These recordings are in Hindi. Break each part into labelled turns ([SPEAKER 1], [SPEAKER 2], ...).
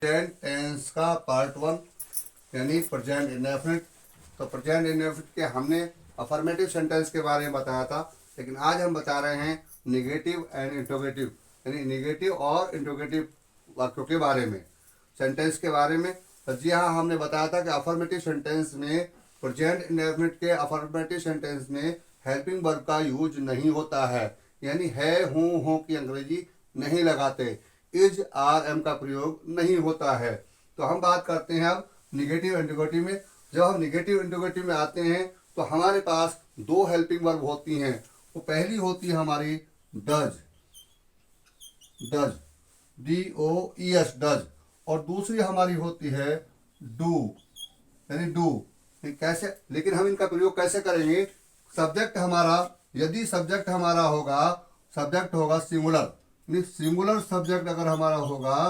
[SPEAKER 1] प्रेजेंट टेंस का पार्ट 1 यानी प्रेजेंट इंडेफिनिट। तो प्रेजेंट इंडेफिनिट के हमने अफर्मेटिव सेंटेंस के बारे में बताया था, लेकिन आज हम बता रहे हैं नेगेटिव एंड इंट्रोगेटिव यानी नेगेटिव और इंट्रोगेटिव वाक्यों के बारे में, सेंटेंस के बारे में। तो जी हाँ, हमने बताया था कि अफर्मेटिव सेंटेंस में प्रेजेंट इंडेफिनिट के अफर्मेटिव सेंटेंस में हेल्पिंग वर्ब का यूज नहीं होता है, यानी है हूँ हो की अंग्रेजी नहीं लगाते, इज आर एम का प्रयोग नहीं होता है। तो हम बात करते हैं अब निगेटिव इंट्रोगेटिव में। जब हम निगेटिव इंट्रोगेटिव में आते हैं तो हमारे पास दो हेल्पिंग वर्ब होती हैं। वो पहली होती है हमारी डज, डज DOES डज, और दूसरी हमारी होती है डू यानी डू। कैसे, लेकिन हम इनका प्रयोग कैसे करेंगे? सब्जेक्ट हमारा, यदि सब्जेक्ट हमारा होगा, सब्जेक्ट होगा सिंगुलर, सिंगुलर सब्जेक्ट अगर हमारा होगा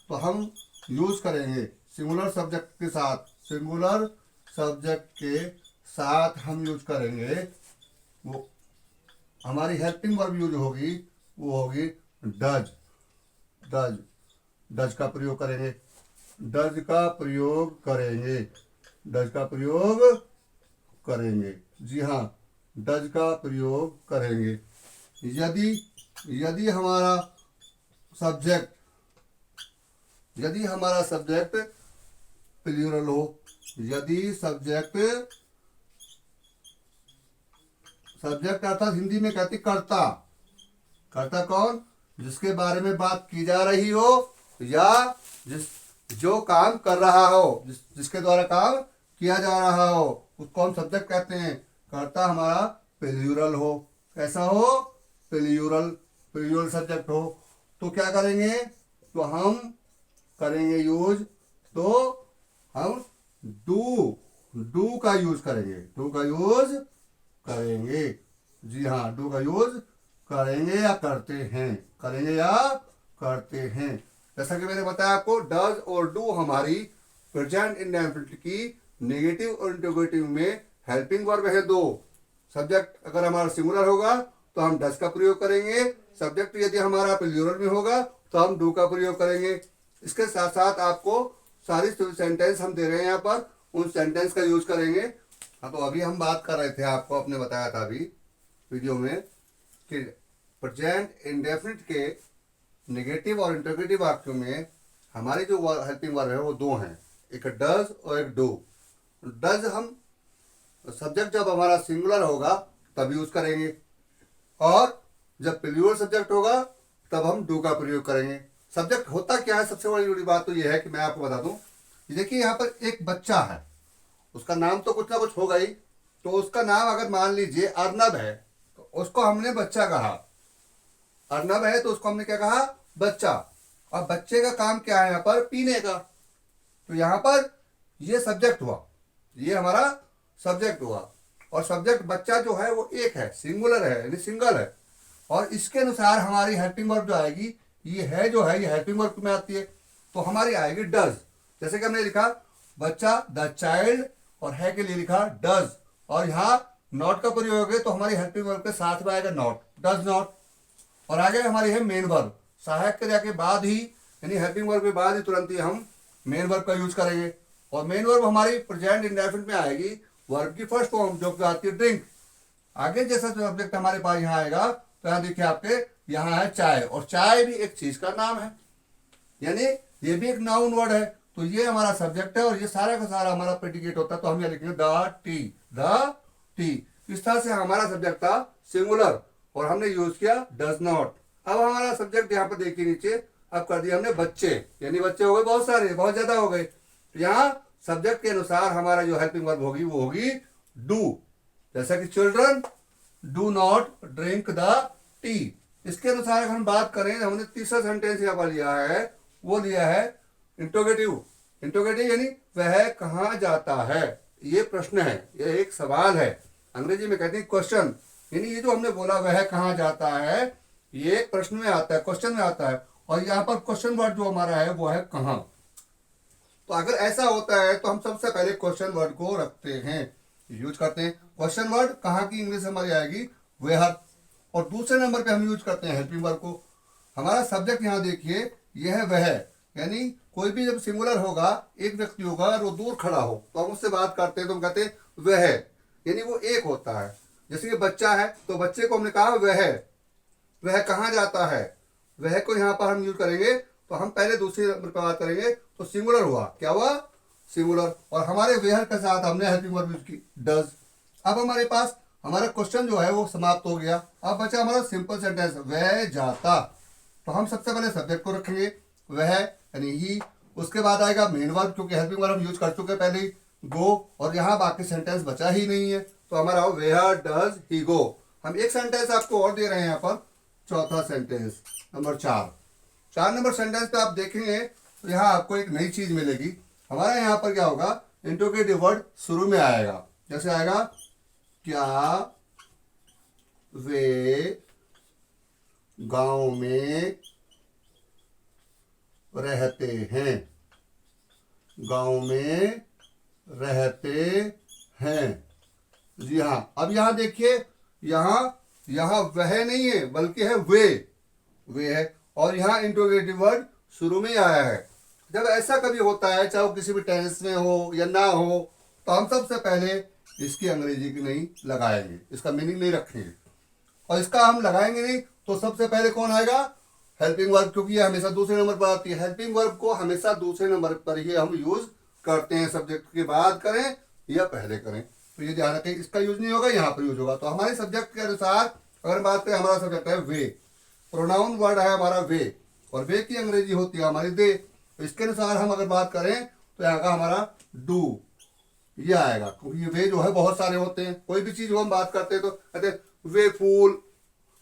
[SPEAKER 1] तो हम यूज करेंगे सिंगुलर सब्जेक्ट के साथ, सिंगुलर सब्जेक्ट के साथ हम यूज करेंगे, वो हमारी हेल्पिंग वर्ब यूज होगी, वो होगी डज, डज, डज का प्रयोग करेंगे, डज का प्रयोग करेंगे, डज का प्रयोग करेंगे। जी हाँ, डज का प्रयोग करेंगे। यदि हमारा सब्जेक्ट, यदि हमारा सब्जेक्ट प्लूरल हो, यदि सब्जेक्ट, सब्जेक्ट अर्थात हिंदी में कहते कर्ता, कर्ता कौन? जिसके बारे में बात की जा रही हो या जो काम कर रहा हो, जिसके द्वारा काम किया जा रहा हो, उसको हम सब्जेक्ट कहते हैं। कर्ता हमारा प्लूरल हो, कैसा हो? प्लूरल, प्लूरल सब्जेक्ट हो। तो क्या करेंगे? तो हम करेंगे यूज, तो हम डू का यूज करेंगे, डू का यूज करेंगे। जी हाँ, डू का यूज करेंगे या करते हैं, करेंगे या करते हैं। जैसा कि मैंने बताया आपको, डज और डू हमारी प्रेजेंट इंडेफिनिट की नेगेटिव और इंट्रोगेटिव में हेल्पिंग वर्ब है दो। सब्जेक्ट अगर हमारा सिंगुलर होगा तो हम डज का प्रयोग करेंगे, सब्जेक्ट यदि हमारा प्लूरल में होगा तो हम डू का प्रयोग करेंगे। इसके साथ साथ आपको सारी सेंटेंस हम दे रहे हैं यहाँ पर, उन सेंटेंस का यूज करेंगे। हाँ, तो अभी हम बात कर रहे थे, आपको आपने बताया था अभी वीडियो में कि प्रेजेंट इंडेफिनिट के नेगेटिव और इंट्रोगेटिव वाक्यों में हमारी जो हेल्पिंग वर्ब है वो दो हैं, एक डज और एक डू। डज हम सब्जेक्ट जब हमारा सिंगुलर होगा तब यूज करेंगे, और जब प्लूरल सब्जेक्ट होगा तब हम डू का प्रयोग करेंगे। सब्जेक्ट होता क्या है? सबसे बड़ी बात तो यह है कि मैं आपको बता दूं, देखिए यहाँ पर एक बच्चा है, उसका नाम तो कुछ ना कुछ होगा ही। तो उसका नाम अगर मान लीजिए अर्नब है तो उसको हमने बच्चा कहा, अर्नब है तो उसको हमने क्या कहा? बच्चा। और बच्चे का काम क्या है यहाँ पर? पीने का। तो यहाँ पर ये सब्जेक्ट हुआ, ये हमारा सब्जेक्ट हुआ, और सब्जेक्ट बच्चा जो है वो एक है, सिंगुलर है यानी सिंगल है, और इसके अनुसार हमारी हेल्पिंग वर्ब जो आएगी, ये है जो है, ये हेल्पिंग वर्ब में आती है, तो हमारी आएगी डज। जैसे कि हमने लिखा बच्चा द चाइल्ड, और है के लिए लिखा डज, और यहाँ नॉट का प्रयोग है तो हमारी हेल्पिंग वर्ब के साथ में आएगा नॉट, डज नॉट। और आगे हमारी है मेन वर्ब, सहायक क्रिया के बाद ही यानी हेल्पिंग वर्ब के बाद ही तुरंत ही हम मेन वर्ब का यूज करेंगे। और मेन वर्ब हमारी प्रेजेंट इंडेफिनिट में आएगी वर्ब की फर्स्ट फॉर्म जो कि आती है ड्रिंक। आगे जैसा सब्जेक्ट हमारे पास यहाँ आएगा तो यहाँ देखिए आपके यहाँ है चाय, और चाय भी एक चीज का नाम है, यानी ये भी एक नाउन वर्ड है। तो ये हमारा सब्जेक्ट है और ये सारा का सारा हमारा प्रेडिकेट होता है, तो हम ये लिखेंगे द टी, द टी। इस तरह से हमारा सब्जेक्ट था सिंगुलर और हमने यूज किया डज नॉट। अब हमारा सब्जेक्ट यहाँ पर देखिए नीचे, अब कर दिया हमने बच्चे, यानी बच्चे हो गए बहुत सारे, बहुत ज्यादा हो गए। तो यहाँ सब्जेक्ट के अनुसार हमारा जो हेल्पिंग वर्ब होगी वो होगी डू। जैसा कि children do not drink the T. इसके अनुसार अगर हम बात करें, हमने तीसरा सेंटेंस यहाँ पर लिया है, वो लिया है इंट्रोगेटिव। इंट्रोगेटिव यानी वह कहाँ जाता है, ये प्रश्न है, ये एक सवाल है, अंग्रेजी में कहते हैं क्वेश्चन। यानी ये जो हमने बोला वह कहाँ जाता है, ये प्रश्न में आता है, क्वेश्चन में आता है, और यहाँ पर क्वेश्चन वर्ड जो हमारा है वो है कहाँ। तो अगर ऐसा होता है तो हम सबसे पहले क्वेश्चन वर्ड को रखते हैं, यूज करते हैं। क्वेश्चन वर्ड कहाँ की इंग्लिश हमारी आएगी? वेयर। और दूसरे नंबर पे हम यूज करते हैं हेल्पिंग वर्ब को। हमारा सब्जेक्ट यहाँ देखिए, यह है वह, यानी कोई भी जब सिंगुलर होगा, एक व्यक्ति होगा और वो दूर खड़ा हो तो हम उससे बात करते हैं तो हम कहते हैं वह, यानी वो एक होता है। जैसे कि बच्चा है तो बच्चे को हमने कहा वह कहाँ जाता है, वह को यहाँ पर हम यूज करेंगे तो हम पहले दूसरे नंबर पर बात करेंगे तो सिंगुलर हुआ, क्या हुआ, सिंगुलर। और हमारे वेयर के साथ हमने हेल्पिंग वर्ब यूज की, डज। अब हमारे पास हमारा क्वेश्चन जो है वो समाप्त हो गया। अब बचा हमारा सिंपल सेंटेंस, वह जाता। तो हम सबसे पहले सब्जेक्ट को रखेंगे वह यानी ही, उसके बाद आएगा मेन वर्ब, क्योंकि हेल्पिंग वर्ब हम यूज कर चुके पहले ही, गो। और यहाँ बाकी सेंटेंस बचा ही नहीं है तो हमारा वेयर डज ही गो। हम एक सेंटेंस आपको और दे रहे हैं यहाँ पर, चौथा सेंटेंस नंबर 4 नंबर सेंटेंस पे आप देखेंगे तो यहाँ आपको एक नई चीज मिलेगी। हमारा यहाँ पर क्या होगा, इंट्रोगेटिव वर्ड शुरू में आएगा। जैसे आएगा, क्या वे गांव में रहते हैं, गांव में रहते हैं। जी हाँ। अब यहाँ देखिए, यहाँ वह नहीं है बल्कि है वे है, और यहाँ इंट्रोगेटिव वर्ड शुरू में आया है। जब ऐसा कभी होता है, चाहे वो किसी भी टेंस में हो या ना हो, तो हम सबसे पहले इसकी अंग्रेजी की नहीं लगाएंगे, इसका मीनिंग नहीं रखेंगे। और इसका हम लगाएंगे नहीं तो सबसे पहले कौन आएगा, हेल्पिंग वर्ब, क्योंकि ये हमेशा दूसरे नंबर पर आती है। हेल्पिंग वर्ब को हमेशा दूसरे नंबर पर ही हम यूज करते हैं, सब्जेक्ट के बाद करें या पहले करें। तो ये ध्यान रखें, इसका यूज नहीं होगा, यहाँ पर यूज होगा। तो हमारे सब्जेक्ट के अनुसार अगर बात करें, हमारा सब्जेक्ट है वे, प्रोनाउन वर्ड है हमारा वे, और वे की अंग्रेजी होती है हमारी दे। तो इसके अनुसार हम अगर बात करें तो यहाँ का हमारा डू ये आएगा, क्योंकि ये वे जो है बहुत सारे होते हैं। कोई भी चीज हम बात करते हैं तो कहते हैं वे फूल,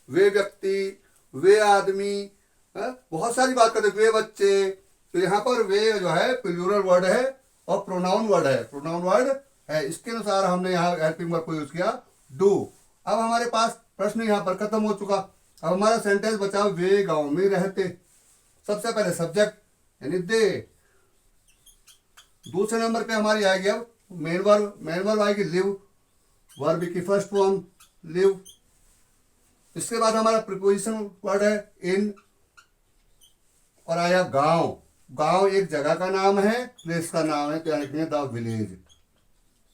[SPEAKER 1] वे व्यक्ति, वे आदमी, बहुत सारी बात करते हैं, वे बच्चे। तो यहाँ पर वे जो है प्लूरल वर्ड है और प्रोनाउन वर्ड है, प्रोनाउन वर्ड है। इसके अनुसार हमने यहाँ हेल्पिंग वर्ब को यूज किया, डू। अब हमारे पास प्रश्न यहाँ पर खत्म हो चुका। अब हमारा सेंटेंस बचा, वे गांव में रहते। सबसे पहले सब्जेक्ट यानी दे। दूसरे नंबर पे हमारी आएगी अब मेन वर्ब आएगी लिव, वर्ब की फर्स्ट फॉर्म लिव। इसके बाद हमारा प्रीपोजिशन वर्ड है इन, और आया गांव एक जगह का नाम है, प्लेस का नाम है, तो यानी कि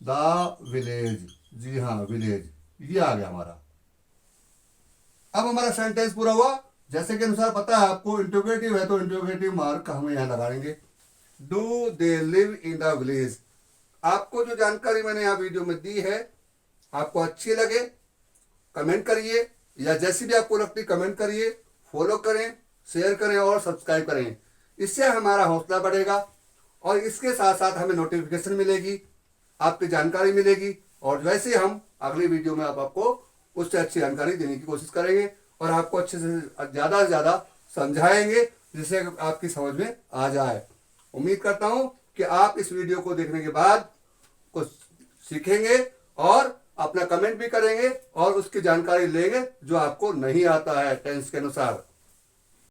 [SPEAKER 1] द विलेज। जी हाँ, विलेज, ये आ गया हमारा। अब हमारा सेंटेंस पूरा हुआ। जैसे के अनुसार पता है आपको, इंट्रोगेटिव है तो इंट्रोगेटिव मार्क हमें यहां लगाएंगे। Do they live in the village. आपको जो जानकारी मैंने यहाँ वीडियो में दी है, आपको अच्छी लगे कमेंट करिए, या जैसी भी आपको लगती कमेंट करिए, फॉलो करें, शेयर करें और सब्सक्राइब करें। इससे हमारा हौसला बढ़ेगा और इसके साथ साथ हमें नोटिफिकेशन मिलेगी, आपकी जानकारी मिलेगी, और वैसे हम अगली वीडियो में आपको उससे अच्छी जानकारी देने की कोशिश करेंगे और आपको अच्छे से ज़्यादा समझाएंगे, जिससे आपकी समझ में आ जाए। उम्मीद करता हूं कि आप इस वीडियो को देखने के बाद कुछ सीखेंगे और अपना कमेंट भी करेंगे और उसकी जानकारी लेंगे जो आपको नहीं आता है टेंस के अनुसार।